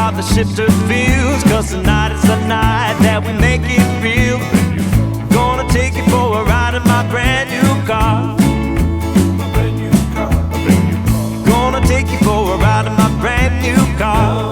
how the shifter feels, 'cause tonight is the night that we make it real. Gonna take you for a ride in my brand new car. Gonna take you for a ride in my brand new car.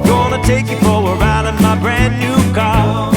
Gonna take you for a ride in my brand new car.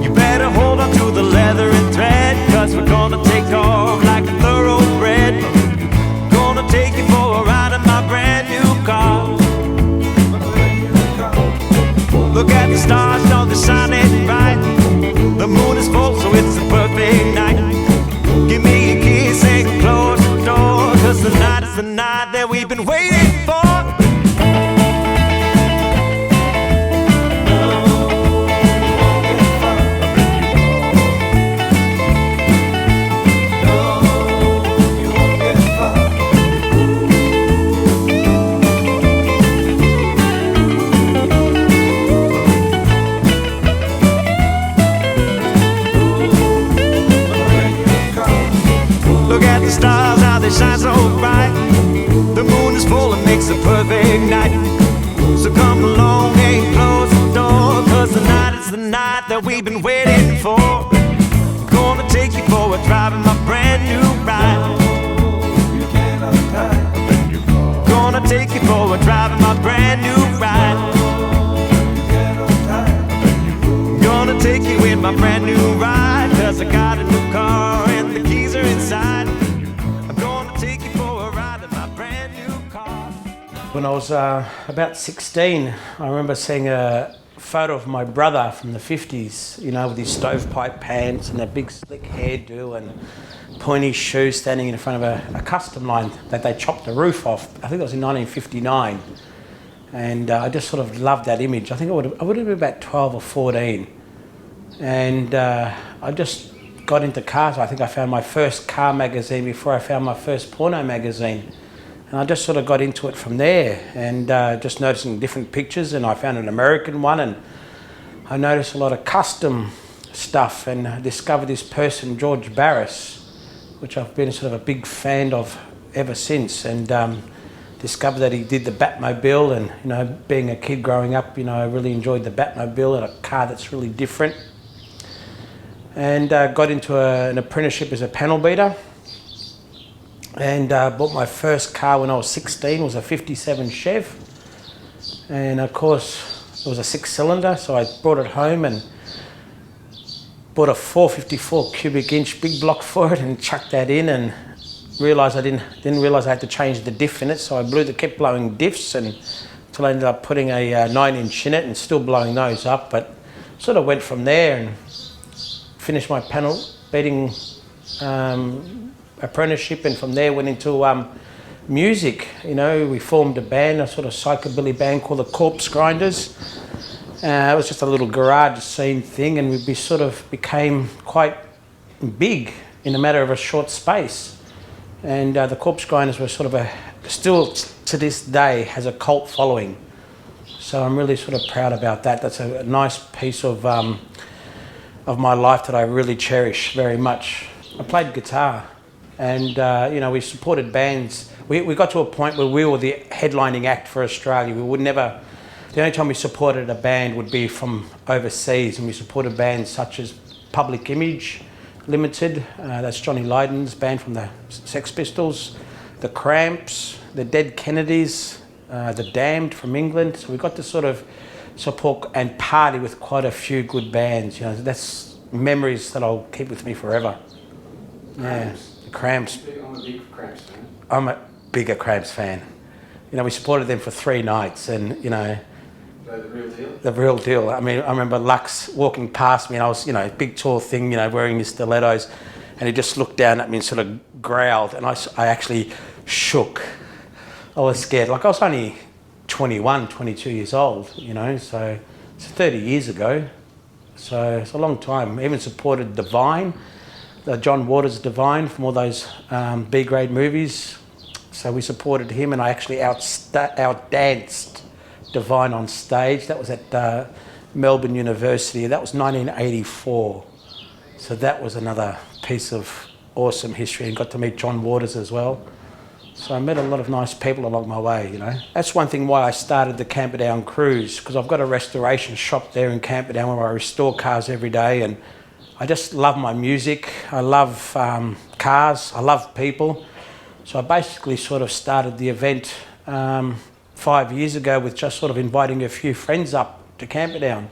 You better hold on to the leather and thread, 'cause we're gonna take off like a thoroughbred. Gonna take you for a ride in my brand new car. Look at the stars, don't they shine it bright? The moon is full, so it's a perfect night. Give me a kiss and close the door, 'cause tonight is the night that we've been waiting for. Look at the stars, how they shine so bright. The moon is full and makes a perfect night. So come along and close the door, 'cause tonight is the night that we've been waiting for. Gonna take you for a drive in my brand new ride. Gonna take you for a drive in my brand new ride. Gonna take you in my brand new ride, 'cause I got a new car and the keys are inside. I'm gonna take you for a ride in my brand new car. When I was about 16, I remember seeing a photo of my brother from the 50s, you know, with his stovepipe pants and a big slick hairdo and pointy shoes, standing in front of a custom line that they chopped the roof off. I think it was in 1959. And I just sort of loved that image. I think I would have been about 12 or 14. And I just got into cars. I think I found my first car magazine before I found my first porno magazine. And I just sort of got into it from there, and just noticing different pictures, and I found an American one, and I noticed a lot of custom stuff, and I discovered this person, George Barris, which I've been sort of a big fan of ever since, and discovered that he did the Batmobile, and you know, being a kid growing up, you know, I really enjoyed the Batmobile, and a car that's really different. And got into an apprenticeship as a panel beater, and bought my first car when I was 16. It was a 57 Chev, and of course it was a 6-cylinder, so I brought it home and bought a 454 cubic inch big block for it and chucked that in, and realised I didn't realise I had to change the diff in it, so I kept blowing diffs until I ended up putting a 9-inch in it and still blowing those up, but sort of went from there and finished my panel beating apprenticeship, and from there went into music. You know, we formed a band, a sort of psychobilly band called the Corpse Grinders. It was just a little garage scene thing, and we sort of became quite big in a matter of a short space. And the Corpse Grinders were sort of still to this day has a cult following. So I'm really sort of proud about that. That's a nice piece of my life that I really cherish very much. I played guitar, and you know, we supported bands. We got to a point where we were the headlining act for Australia. We would never. The only time we supported a band would be from overseas, and we supported bands such as Public Image Limited. That's Johnny Lydon's band from the Sex Pistols, the Cramps, the Dead Kennedys, the Damned from England. So we got to sort of support and party with quite a few good bands. You know, that's memories that I'll keep with me forever. Yeah, the Cramps. I'm a big Cramps fan. I'm a bigger Cramps fan. You know, we supported them for 3 nights, and you know, the real deal. The real deal. I mean, I remember Lux walking past me, and I was, you know, big tall thing, you know, wearing his stilettos, and he just looked down at me and sort of growled, and I actually shook. I was scared. Like, I was only 21, 22 years old, you know, so it's 30 years ago. So it's a long time. I even supported Divine, John Waters' Divine, from all those B-grade movies. So we supported him, and I actually outdanced Divine on stage. That was at Melbourne University. That was 1984. So that was another piece of awesome history, and got to meet John Waters as well. So I met a lot of nice people along my way, you know. That's one thing why I started the Camperdown Cruise, because I've got a restoration shop there in Camperdown where I restore cars every day, and I just love my music. I love cars. I love people. So I basically sort of started the event 5 years ago with just sort of inviting a few friends up to Camperdown,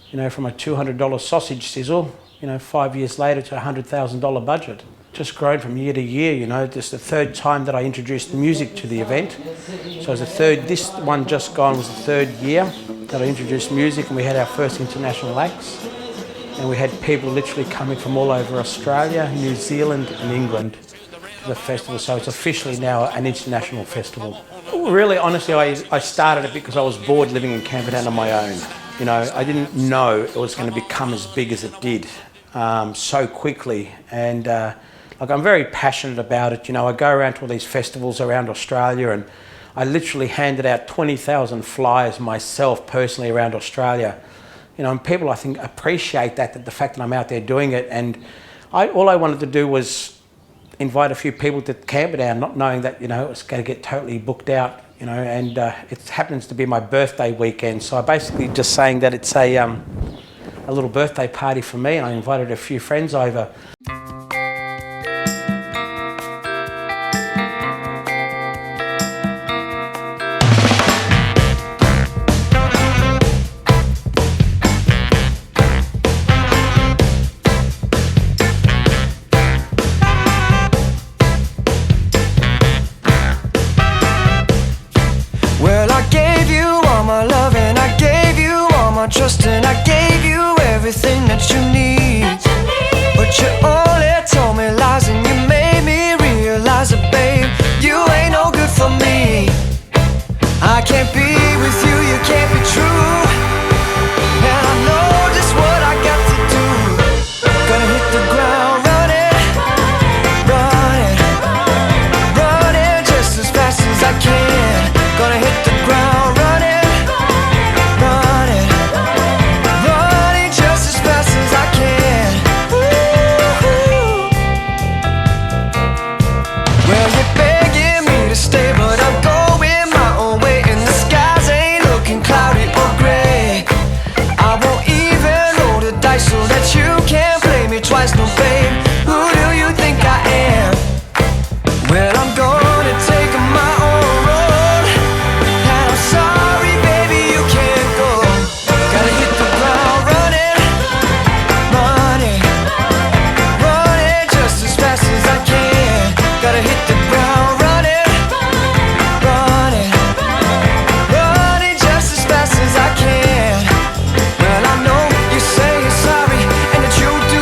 you know, from a $200 sausage sizzle, you know, 5 years later to a $100,000 budget. Just grown from year to year, you know. This is the third time that I introduced music to the event. So it was this one just gone was the third year that I introduced music, and we had our first international acts. And we had people literally coming from all over Australia, New Zealand and England to the festival. So it's officially now an international festival. Really, honestly, I started it because I was bored living in Camperdown on my own. You know, I didn't know it was going to become as big as it did so quickly. And like, I'm very passionate about it. You know, I go around to all these festivals around Australia, and I literally handed out 20,000 flyers myself personally around Australia. You know, and people, I think, appreciate that the fact that I'm out there doing it. And all I wanted to do was invite a few people to Camperdown, not knowing that, you know, it was going to get totally booked out, you know, and it happens to be my birthday weekend. So I basically just saying that it's a little birthday party for me, and I invited a few friends over. Trust, and I gave you everything that you need. But you only told me lies, and you made me realize that, babe, you ain't no good for me. I can't be with you, you can't be true. And I know just what I got to do. Gonna hit the ground running, running, running just as fast as I can. Gonna hit the ground running. Twice, no babe, who do you think I am? Well, I'm gonna take my own road, and I'm sorry, baby, you can't go. Gotta hit the ground running, running, running just as fast as I can. Gotta hit the ground running, running, running just as fast as I can. Well, I know you say you're sorry and that you do.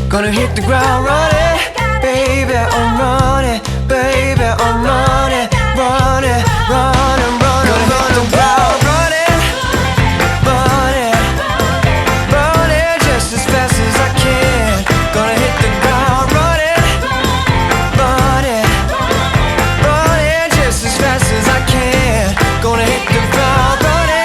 Gonna hit the ground running, baby, I'm running, baby, I'm running, running, running, running. Gonna hit the ground running, running, running just as fast as I can. Gonna hit the ground running, running, running just as fast as I can. Gonna hit the ground running.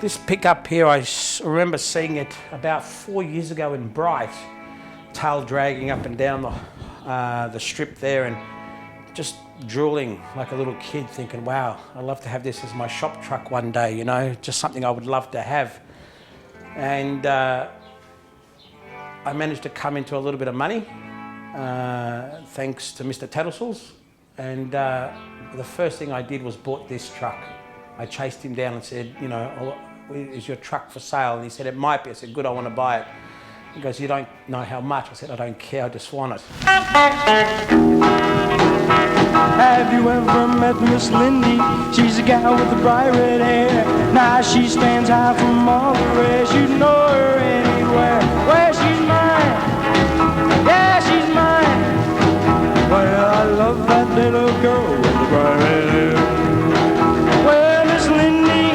This pickup here, I remember seeing it about 4 years ago in Bright, tail dragging up and down the strip there, and just drooling like a little kid, thinking, wow, I'd love to have this as my shop truck one day, you know, just something I would love to have. And I managed to come into a little bit of money, thanks to Mr. Tattlesall's. And the first thing I did was bought this truck. I chased him down and said, you know, is your truck for sale? And he said, it might be. I said, good, I want to buy it. He goes, you don't know how much? I said, I don't care, I just want it. Have you ever met Miss Lindy? She's a gal with the bright red hair. Now she stands high from all the rest. You know her anywhere. Well, she's mine. Yeah, she's mine. Well, I love that little girl with the bright red hair. Well, Miss Lindy,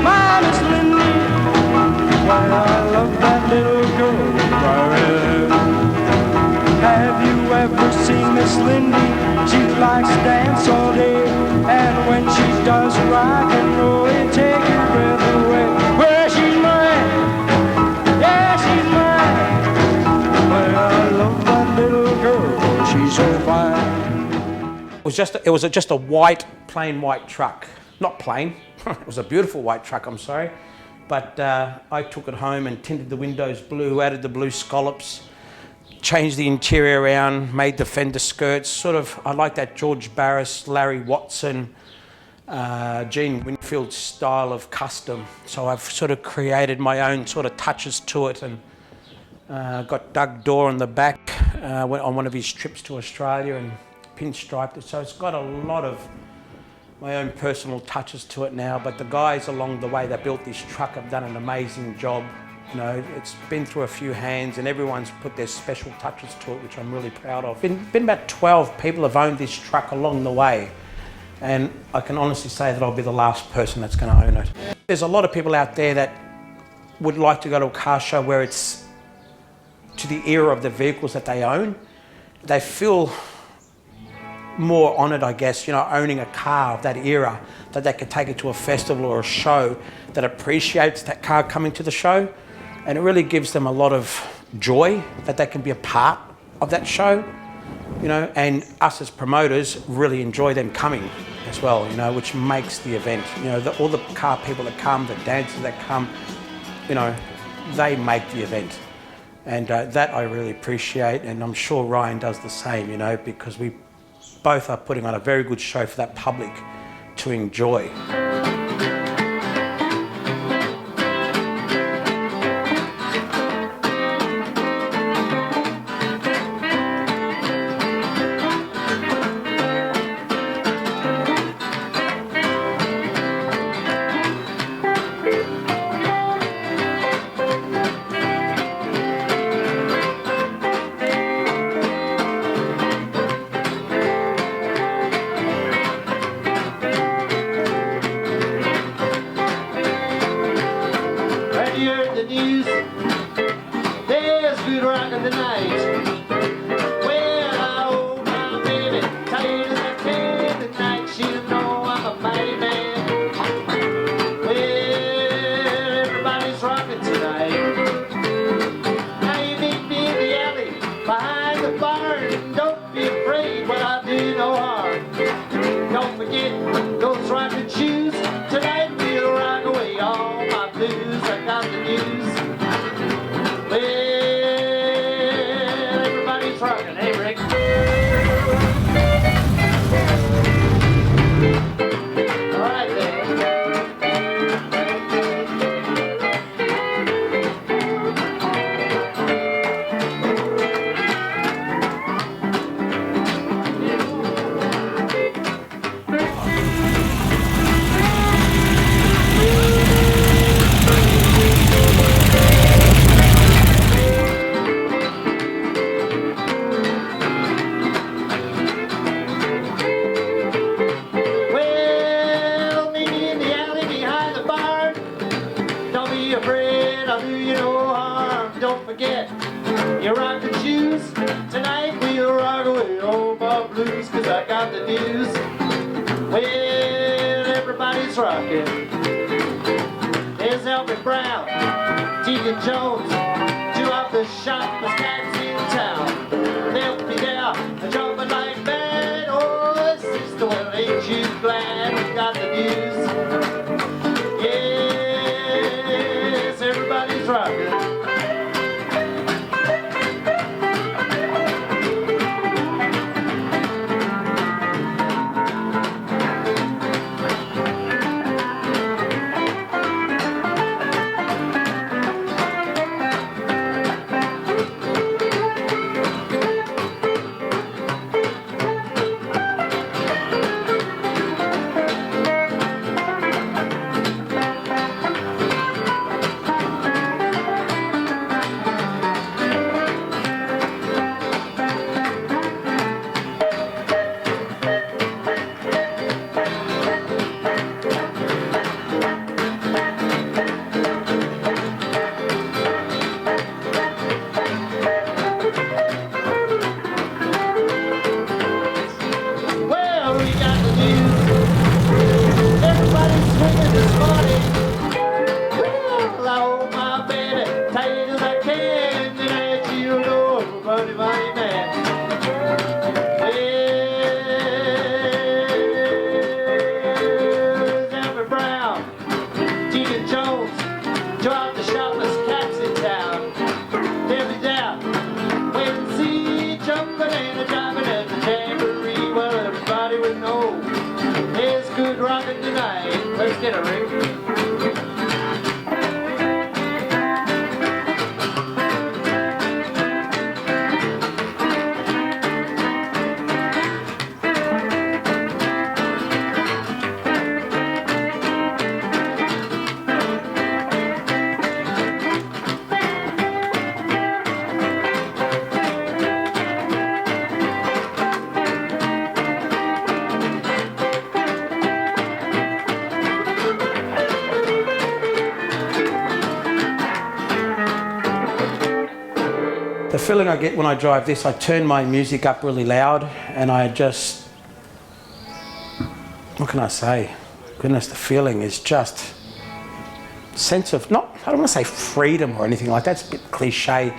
my Miss Lindy. Well, I love that little girl with the bright red hair. Have you ever seen Miss Lindy? She likes to dance all day, and when she does rock and roll, it takes your breath away. Well, she's mine, yeah, she's mine. Well, I love that little girl, she's so fine. It was just a white, plain white truck. Not plain, it was a beautiful white truck, I'm sorry. But I took it home and tinted the windows blue, added the blue scallops, changed the interior around, made the fender skirts, sort of, I like that George Barris, Larry Watson, Gene Winfield style of custom. So I've sort of created my own sort of touches to it, and got Doug Dorr on the back went on one of his trips to Australia and pinstriped it. So it's got a lot of my own personal touches to it now, but the guys along the way that built this truck have done an amazing job. You know, it's been through a few hands and everyone's put their special touches to it, which I'm really proud of. Been about 12 people have owned this truck along the way, and I can honestly say that I'll be the last person that's going to own it. There's a lot of people out there that would like to go to a car show where it's to the era of the vehicles that they own. They feel more honoured, I guess, you know, owning a car of that era, that they could take it to a festival or a show that appreciates that car coming to the show. And it really gives them a lot of joy that they can be a part of that show, you know, and us as promoters really enjoy them coming as well, you know, which makes the event. You know, all the car people that come, the dancers that come, you know, they make the event. And that I really appreciate, and I'm sure Ryan does the same, you know, because we both are putting on a very good show for that public to enjoy. rockin' tonight. Let's get it, Rick. The feeling I get when I drive this, I turn my music up really loud and I just, what can I say? Goodness, the feeling is just sense of, not, I don't want to say freedom or anything like that, it's a bit cliche.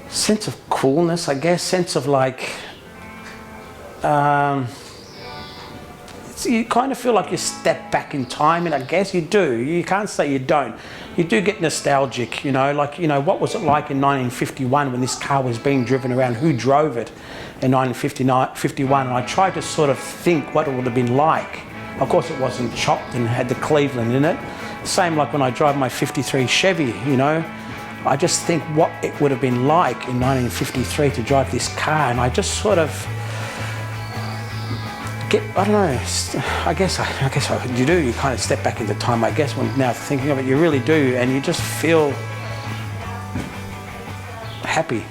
Sense of coolness, I guess, sense of like, you kind of feel like you step back in time, and I guess you do. You can't say you don't. You do get nostalgic, you know, like, you know, what was it like in 1951 when this car was being driven around? Who drove it in 1951? And I tried to sort of think what it would have been like. Of course, it wasn't chopped and had the Cleveland in it. Same like when I drive my 53 Chevy, you know. I just think what it would have been like in 1953 to drive this car, and I just sort of I don't know, I guess you do, you kind of step back into time, I guess, when now thinking of it, you really do, and you just feel happy.